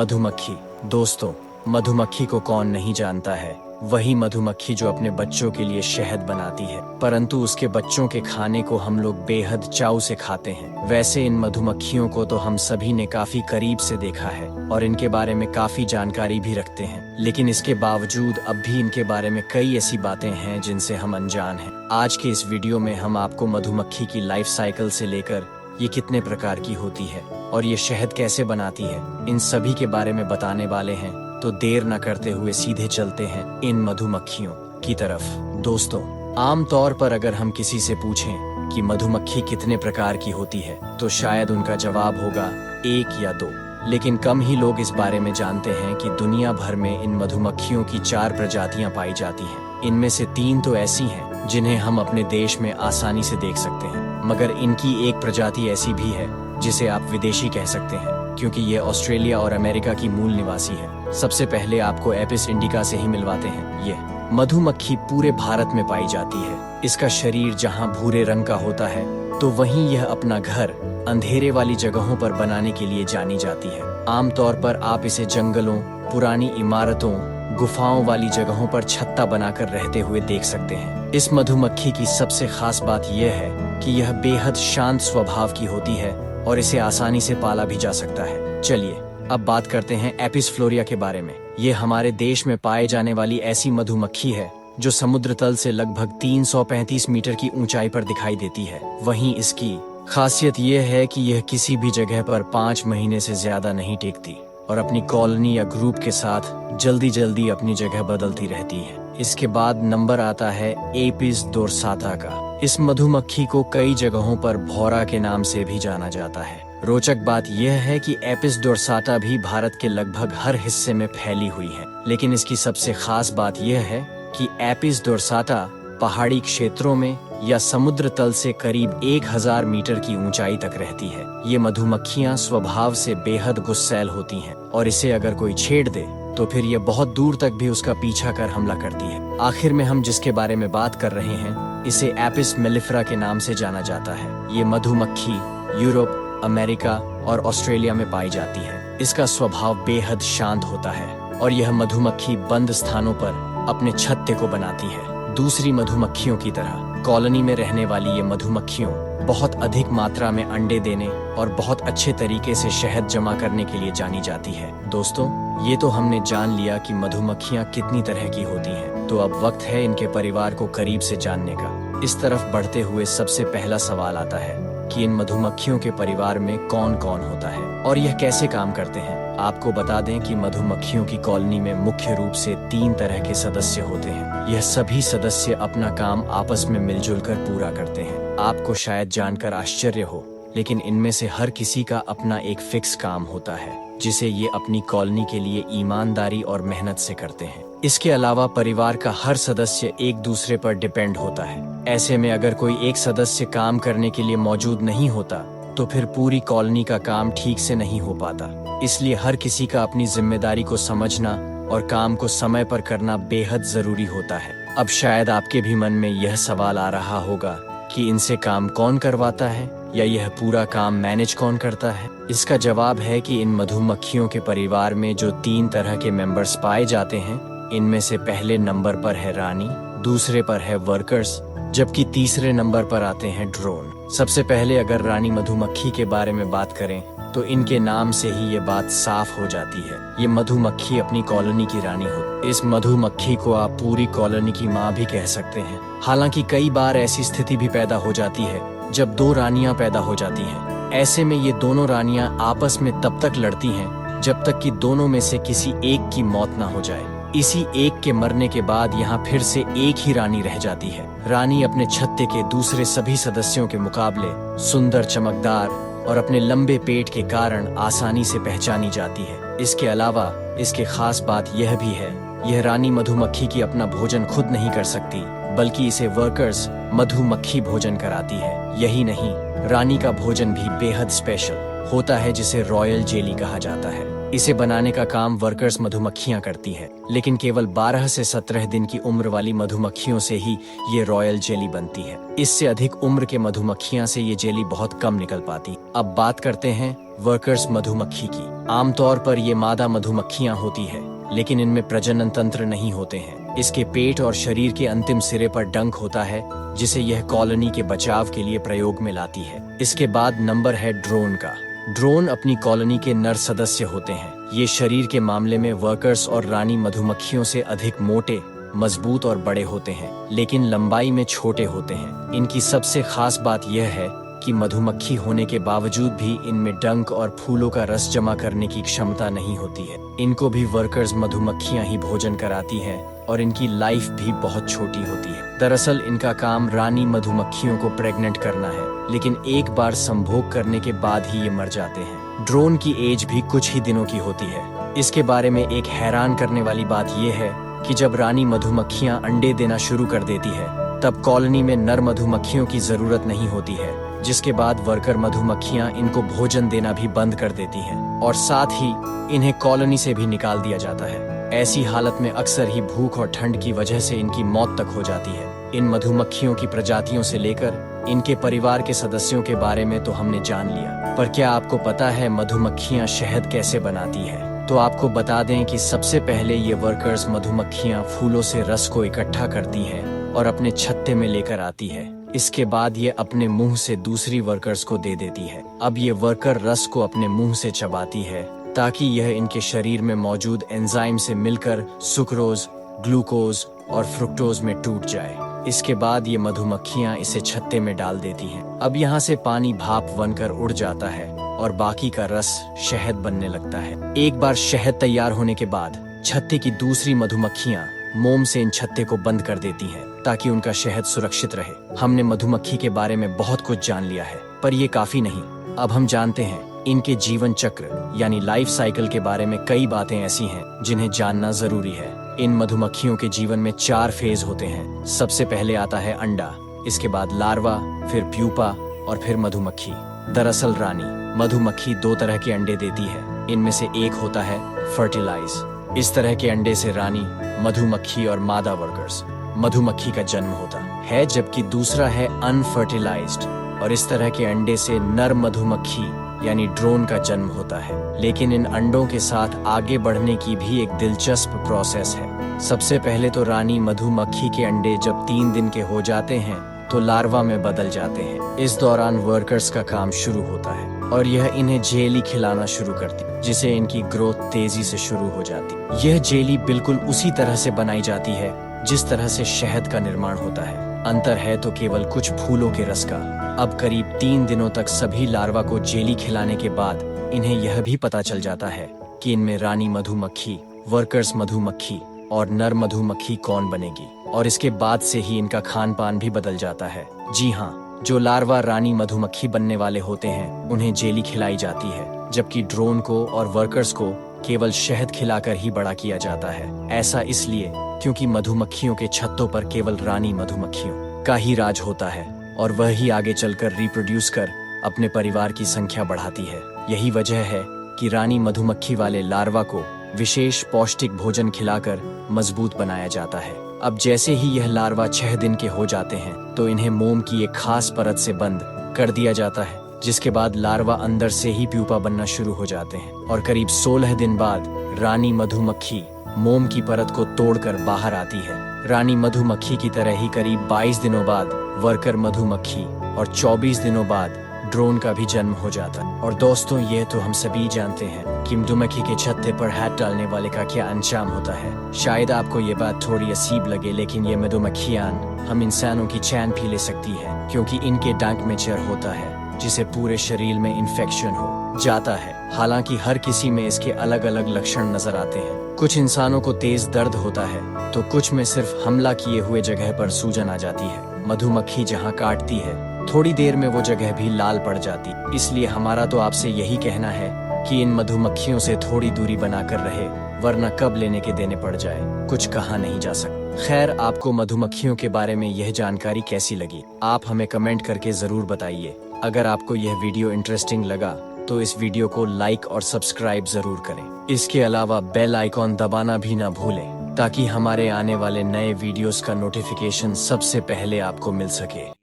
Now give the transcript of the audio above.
मधुमक्खी। दोस्तों, मधुमक्खी को कौन नहीं जानता है। वही मधुमक्खी जो अपने बच्चों के लिए शहद बनाती है, परंतु उसके बच्चों के खाने को हम लोग बेहद चाव से खाते हैं। वैसे इन मधुमक्खियों को तो हम सभी ने काफी करीब से देखा है और इनके बारे में काफी जानकारी भी रखते हैं, लेकिन इसके बावजूद अब भी इनके बारे में कई ऐसी बातें हैं जिनसे हम अनजान हैं। आज के इस वीडियो में हम आपको मधुमक्खी की लाइफ साइकिल से लेकर ये कितने प्रकार की होती है और ये शहद कैसे बनाती है, इन सभी के बारे में बताने वाले हैं। तो देर न करते हुए सीधे चलते हैं इन मधुमक्खियों की तरफ। दोस्तों, आम तौर पर अगर हम किसी से पूछें कि मधुमक्खी कितने प्रकार की होती है, तो शायद उनका जवाब होगा 1 या 2। लेकिन कम ही लोग इस बारे में जानते हैं कि दुनिया भर में इन मधुमक्खियों की 4 प्रजातियां पाई जाती हैं। इनमें से 3 तो ऐसी हैं जिन्हें हम अपने देश में आसानी से देख सकते हैं, मगर इनकी एक प्रजाति ऐसी भी है जिसे आप विदेशी कह सकते हैं, क्योंकि ये ऑस्ट्रेलिया और अमेरिका की मूल निवासी है। सबसे पहले आपको एपिस इंडिका से ही मिलवाते हैं। ये मधुमक्खी पूरे भारत में पाई जाती है। इसका शरीर जहाँ भूरे रंग का होता है, तो वहीं यह अपना घर अंधेरे वाली जगहों पर बनाने के लिए जानी जाती है। आमतौर पर आप इसे जंगलों, पुरानी इमारतों, गुफाओं वाली जगहों पर छत्ता बनाकर रहते हुए देख सकते हैं। इस मधुमक्खी की सबसे खास बात यह है कि यह बेहद शांत स्वभाव की होती है और इसे आसानी से पाला भी जा सकता है। चलिए अब बात करते हैं एपिस फ्लोरिया के बारे में। ये हमारे देश में पाए जाने वाली ऐसी मधुमक्खी है जो समुद्र तल से लगभग 335 मीटर की ऊंचाई पर दिखाई देती है। वहीं इसकी खासियत यह है कि यह किसी भी जगह पर 5 महीने से ज्यादा नहीं टिकती और अपनी कॉलोनी या ग्रुप के साथ जल्दी जल्दी अपनी जगह बदलती रहती है। इसके बाद नंबर आता है एपिस डोर्साटा का। इस मधुमक्खी को कई जगहों पर भौरा के नाम से भी जाना जाता है। रोचक बात यह है कि एपिस डोर्साटा भी भारत के लगभग हर हिस्से में फैली हुई है, लेकिन इसकी सबसे खास बात यह है कि एपिस डोर्साटा पहाड़ी क्षेत्रों में या समुद्र तल से करीब 1000 मीटर की ऊंचाई तक रहती है। ये मधुमक्खियां स्वभाव से बेहद गुस्सैल होती हैं और इसे अगर कोई छेड़ दे तो फिर ये बहुत दूर तक भी उसका पीछा कर हमला करती है। आखिर में हम जिसके बारे में बात कर रहे हैं, इसे एपिस मेलिफेरा के नाम से जाना जाता है। ये मधुमक्खी यूरोप, अमेरिका और ऑस्ट्रेलिया में पाई जाती है। इसका स्वभाव बेहद शांत होता है और यह मधुमक्खी बंद स्थानों पर अपने छत्ते को बनाती है। दूसरी मधुमक्खियों की तरह कॉलोनी में रहने वाली ये मधुमक्खियों बहुत अधिक मात्रा में अंडे देने और बहुत अच्छे तरीके से शहद जमा करने के लिए जानी जाती है। दोस्तों, ये तो हमने जान लिया कि मधुमक्खियाँ कितनी तरह की होती हैं, तो अब वक्त है इनके परिवार को करीब से जानने का। इस तरफ बढ़ते हुए सबसे पहला सवाल आता है कि इन मधुमक्खियों के परिवार में कौन कौन होता है और यह कैसे काम करते हैं। आपको बता दें कि मधुमक्खियों की कॉलोनी में मुख्य रूप से 3 तरह के सदस्य होते हैं। यह सभी सदस्य अपना काम आपस में मिलजुल कर पूरा करते हैं। आपको शायद जानकर आश्चर्य हो, लेकिन इनमें से हर किसी का अपना एक फिक्स काम होता है जिसे ये अपनी कॉलोनी के लिए ईमानदारी और मेहनत से करते हैं। इसके अलावा परिवार का हर सदस्य एक दूसरे पर डिपेंड होता है। ऐसे में अगर कोई एक सदस्य काम करने के लिए मौजूद नहीं होता तो फिर पूरी कॉलोनी का काम ठीक से नहीं हो पाता। इसलिए हर किसी का अपनी जिम्मेदारी को समझना और काम को समय पर करना बेहद जरूरी होता है। अब शायद आपके भी मन में यह सवाल आ रहा होगा कि इनसे काम कौन करवाता है या यह पूरा काम मैनेज कौन करता है। इसका जवाब है कि इन मधुमक्खियों के परिवार में जो 3 तरह के मेंबर्स पाए जाते हैं, इनमें से पहले नंबर पर है रानी, दूसरे पर है वर्कर्स, जबकि तीसरे नंबर पर आते हैं ड्रोन। सबसे पहले अगर रानी मधुमक्खी के बारे में बात करें तो इनके नाम से ही ये बात साफ हो जाती है। ये मधुमक्खी अपनी कॉलोनी की रानी हो। इस मधुमक्खी को आप पूरी कॉलोनी की माँ भी कह सकते हैं। हालांकि कई बार ऐसी स्थिति भी पैदा हो जाती है जब 2 रानियां पैदा हो जाती हैं। ऐसे में ये दोनों रानियां आपस में तब तक लड़ती हैं जब तक कि दोनों में से किसी एक की मौत ना हो जाए। इसी एक के मरने के बाद यहाँ फिर से एक ही रानी रह जाती है। रानी अपने छत्ते के दूसरे सभी सदस्यों के मुकाबले सुंदर, चमकदार और अपने लंबे पेट के कारण आसानी से पहचानी जाती है। इसके अलावा इसके खास बात यह भी है, यह रानी मधुमक्खी की अपना भोजन खुद नहीं कर सकती, बल्कि इसे वर्कर्स मधुमक्खी भोजन कराती है। यही नहीं, रानी का भोजन भी बेहद स्पेशल होता है जिसे रॉयल जेली कहा जाता है। इसे बनाने का काम वर्कर्स मधुमक्खियां करती हैं, लेकिन केवल 12 से 17 दिन की उम्र वाली मधुमक्खियों से ही ये रॉयल जेली बनती है। इससे अधिक उम्र के मधुमक्खियां से ये जेली बहुत कम निकल पाती। अब बात करते हैं वर्कर्स मधुमक्खी की। आमतौर पर ये मादा मधुमक्खियां होती है, लेकिन इनमें प्रजनन तंत्र नहीं होते हैं। इसके पेट और शरीर के अंतिम सिरे पर डंक होता है, जिसे यह कॉलोनी के बचाव के लिए प्रयोग में लाती है। इसके बाद नंबर है ड्रोन का। ड्रोन अपनी कॉलोनी के नर सदस्य होते हैं। ये शरीर के मामले में वर्कर्स और रानी मधुमक्खियों से अधिक मोटे, मजबूत और बड़े होते हैं, लेकिन लंबाई में छोटे होते हैं। इनकी सबसे खास बात यह है कि मधुमक्खी होने के बावजूद भी इनमें डंक और फूलों का रस जमा करने की क्षमता नहीं होती है। इनको भी वर्कर्स मधुमक्खियां ही भोजन कराती हैं और इनकी लाइफ भी बहुत छोटी होती है। दरअसल इनका काम रानी मधुमक्खियों को प्रेग्नेंट करना है, लेकिन एक बार संभोग करने के बाद ही ये मर जाते हैं। ड्रोन की एज भी कुछ ही दिनों की होती है। इसके बारे में एक हैरान करने वाली बात यह है कि जब रानी मधुमक्खियां अंडे देना शुरू कर देती है, तब कॉलोनी में नर मधुमक्खियों की जरूरत नहीं होती है, जिसके बाद वर्कर मधुमक्खियां इनको भोजन देना भी बंद कर देती हैं और साथ ही इन्हें कॉलोनी से भी निकाल दिया जाता है। ऐसी हालत में अक्सर ही भूख और ठंड की वजह से इनकी मौत तक हो जाती है। इन मधुमक्खियों की प्रजातियों से लेकर इनके परिवार के सदस्यों के बारे में तो हमने जान लिया, पर क्या आपको पता है मधुमक्खियां शहद कैसे बनाती है? तो आपको बता दें कि सबसे पहले ये वर्कर्स मधुमक्खियां फूलों से रस को इकट्ठा करती हैं और अपने छत्ते में लेकर आती है। इसके बाद ये अपने मुंह से दूसरी वर्कर्स को दे देती है। अब ये वर्कर रस को अपने मुंह से चबाती है ताकि यह इनके शरीर में मौजूद एंजाइम से मिलकर सुक्रोज, ग्लूकोज और फ्रुक्टोज में टूट जाए। इसके बाद ये मधुमक्खियां इसे छत्ते में डाल देती हैं। अब यहाँ से पानी भाप बनकर उड़ जाता है और बाकी का रस शहद बनने लगता है। एक बार शहद तैयार होने के बाद छत्ते की दूसरी मधुमक्खियां मोम से इन छत्ते को बंद कर देती हैं ताकि उनका शहद सुरक्षित रहे। हमने मधुमक्खी के बारे में बहुत कुछ जान लिया है, पर ये काफी नहीं। अब हम जानते हैं इनके जीवन चक्र यानी लाइफ साइकिल के बारे में। कई बातें ऐसी हैं जिन्हें जानना जरूरी है। इन मधुमक्खियों के जीवन में 4 फेज होते हैं। सबसे पहले आता है अंडा, इसके बाद लार्वा, फिर प्यूपा और फिर मधुमक्खी। दरअसल रानी मधुमक्खी 2 तरह के अंडे देती है। इनमें से एक होता है फर्टिलाइज। इस तरह के अंडे से रानी मधुमक्खी और मादा वर्कर्स मधुमक्खी का जन्म होता है, जबकि दूसरा है अनफर्टिलाइज्ड और इस तरह के अंडे से नर मधुमक्खी यानी ड्रोन का जन्म होता है। लेकिन इन अंडों के साथ आगे बढ़ने की भी एक दिलचस्प प्रोसेस है। सबसे पहले तो रानी मधुमक्खी के अंडे जब 3 दिन के हो जाते हैं तो लार्वा में बदल जाते हैं। इस दौरान वर्कर्स का काम शुरू होता है और यह इन्हें जेली खिलाना शुरू करती, जिसे इनकी ग्रोथ तेजी से शुरू हो जाती। यह जेली बिल्कुल उसी तरह से बनाई जाती है जिस तरह से शहद का निर्माण होता है। अंतर है तो केवल कुछ फूलों के रस का। अब करीब 3 दिनों तक सभी लार्वा को जेली खिलाने के बाद इन्हें यह भी पता चल जाता है कि इनमें रानी मधुमक्खी, वर्कर्स मधुमक्खी और नर मधुमक्खी कौन बनेगी, और इसके बाद से ही इनका खान पान भी बदल जाता है। जी हाँ, जो लार्वा रानी मधुमक्खी बनने वाले होते हैं उन्हें जेली खिलाई जाती है, जबकि ड्रोन को और वर्कर्स को केवल शहद खिलाकर ही बड़ा किया जाता है। ऐसा इसलिए क्योंकि मधुमक्खियों के छत्तों पर केवल रानी मधुमक्खियों का ही राज होता है और वह ही आगे चलकर रिप्रोड्यूस कर अपने परिवार की संख्या बढ़ाती है। यही वजह है कि रानी मधुमक्खी वाले लार्वा को विशेष पौष्टिक भोजन खिलाकर मजबूत बनाया जाता है। अब जैसे ही यह लार्वा 6 दिन के हो जाते हैं तो इन्हें मोम की एक खास परत से बंद कर दिया जाता है, जिसके बाद लार्वा अंदर से ही प्यूपा बनना शुरू हो जाते हैं और करीब 16 दिन बाद रानी मधुमक्खी मोम की परत को तोड़कर बाहर आती है। रानी मधुमक्खी की तरह ही करीब 22 दिनों बाद वर्कर मधुमक्खी और 24 दिनों बाद ड्रोन का भी जन्म हो जाता है। और दोस्तों, ये तो हम सभी जानते हैं कि मधुमक्खी के छत्ते पर हाथ डालने वाले का क्या अंजाम होता है। शायद आपको ये बात थोड़ी अजीब लगे, लेकिन ये मधुमक्खियां हम इंसानों की चैन भी ले सकती है, क्योंकि इनके डंक में जहर होता है जिसे पूरे शरीर में इन्फेक्शन हो जाता है। हालांकि हर किसी में इसके अलग अलग लक्षण नजर आते हैं। कुछ इंसानों को तेज दर्द होता है तो कुछ में सिर्फ हमला किए हुए जगह पर सूजन आ जाती है। मधुमक्खी जहां काटती है थोड़ी देर में वो जगह भी लाल पड़ जाती। इसलिए हमारा तो आपसे यही कहना है कि इन मधुमक्खियों से थोड़ी दूरी बनाकर रहे, वरना कब लेने के देने पड़ जाए कुछ कहा नहीं जा सकता। खैर, आपको मधुमक्खियों के बारे में यह जानकारी कैसी लगी, आप हमें कमेंट करके जरूर बताइए। अगर आपको यह वीडियो इंटरेस्टिंग लगा तो इस वीडियो को लाइक और सब्सक्राइब जरूर करें। इसके अलावा बेल आइकॉन दबाना भी ना भूलें। ताकि हमारे आने वाले नए वीडियोस का नोटिफिकेशन सबसे पहले आपको मिल सके।